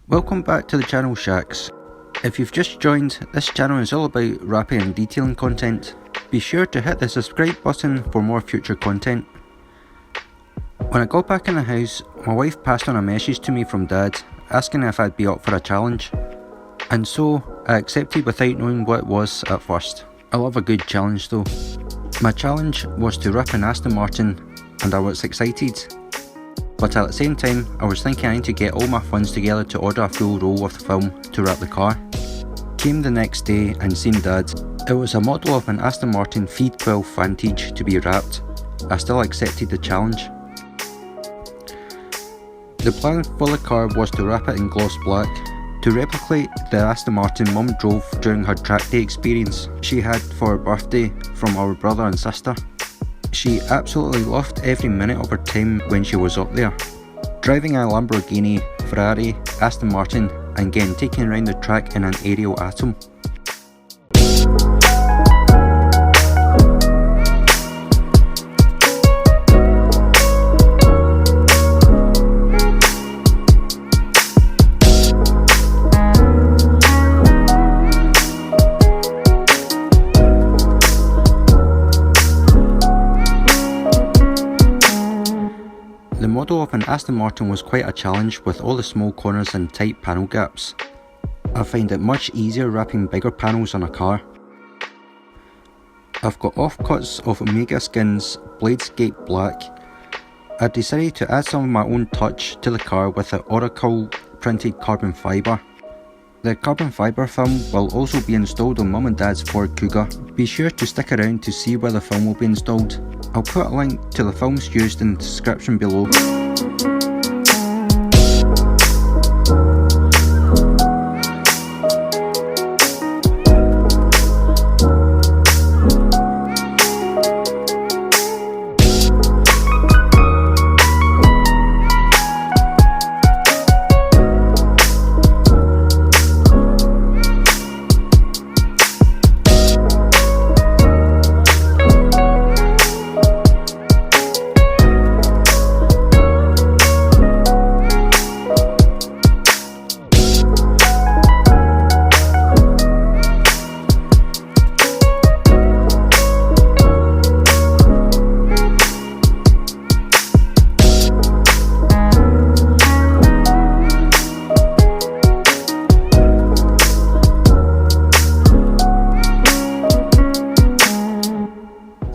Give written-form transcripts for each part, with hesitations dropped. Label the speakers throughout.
Speaker 1: Welcome back to the channel, Shacks. If you've just joined, this channel is all about wrapping and detailing content. Be sure to hit the subscribe button for more future content. When I got back in the house, my wife passed on a message to me from Dad asking if I'd be up for a challenge. And so, I accepted without knowing what it was at first. I love a good challenge though. My challenge was to wrap an Aston Martin and I was excited. But at the same time, I was thinking I need to get all my funds together to order a full roll of the film to wrap the car. Came the next day and seen Dad. It was a model of an Aston Martin V12 Vantage to be wrapped. I still accepted the challenge. The plan for the car was to wrap it in gloss black, to replicate the Aston Martin Mum drove during her track day experience she had for her birthday from our brother and sister. She absolutely loved every minute of her time when she was up there, driving a Lamborghini, Ferrari, Aston Martin and getting taken around the track in an aerial Atom. The model of an Aston Martin was quite a challenge with all the small corners and tight panel gaps. I find it much easier wrapping bigger panels on a car. I've got offcuts of Omega Skin's Bladescape black. I decided to add some of my own touch to the car with the Oracle printed carbon fibre. The carbon fibre film will also be installed on Mum and Dad's Ford Cougar. Be sure to stick around to see where the film will be installed. I'll put a link to the films used in the description below.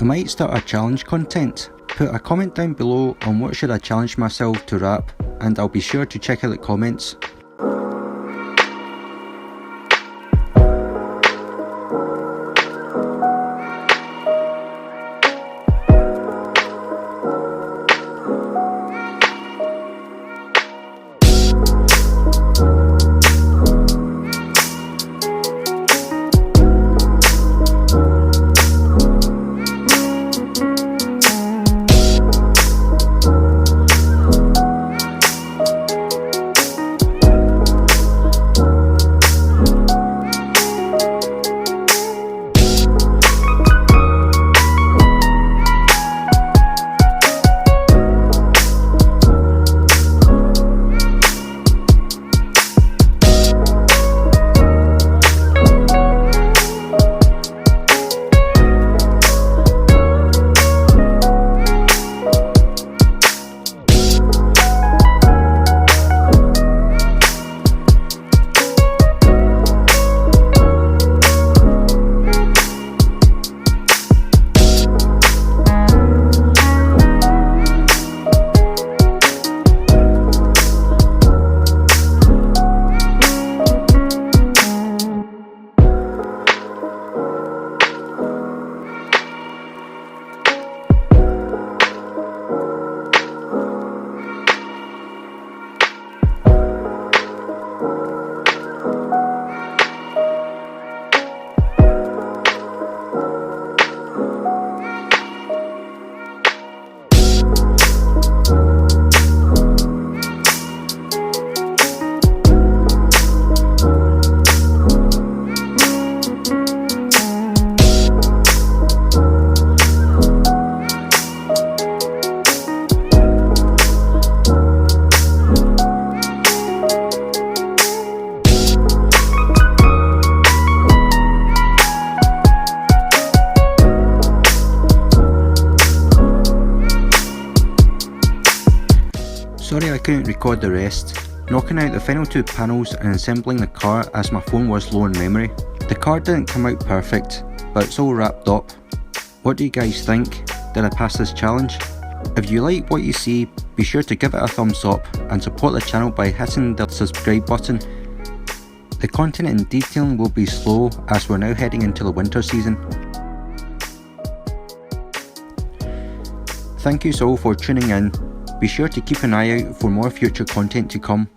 Speaker 1: I might start a challenge content. Put a comment down below on what should I challenge myself to wrap and I'll be sure to check out the comments. Sorry I couldn't record the rest, knocking out the final two panels and assembling the car as my phone was low on memory. The car didn't come out perfect, but it's all wrapped up. What do you guys think? Did I pass this challenge? If you like what you see, be sure to give it a thumbs up and support the channel by hitting the subscribe button. The content and detailing will be slow as we're now heading into the winter season. Thank you all for tuning in. Be sure to keep an eye out for more future content to come.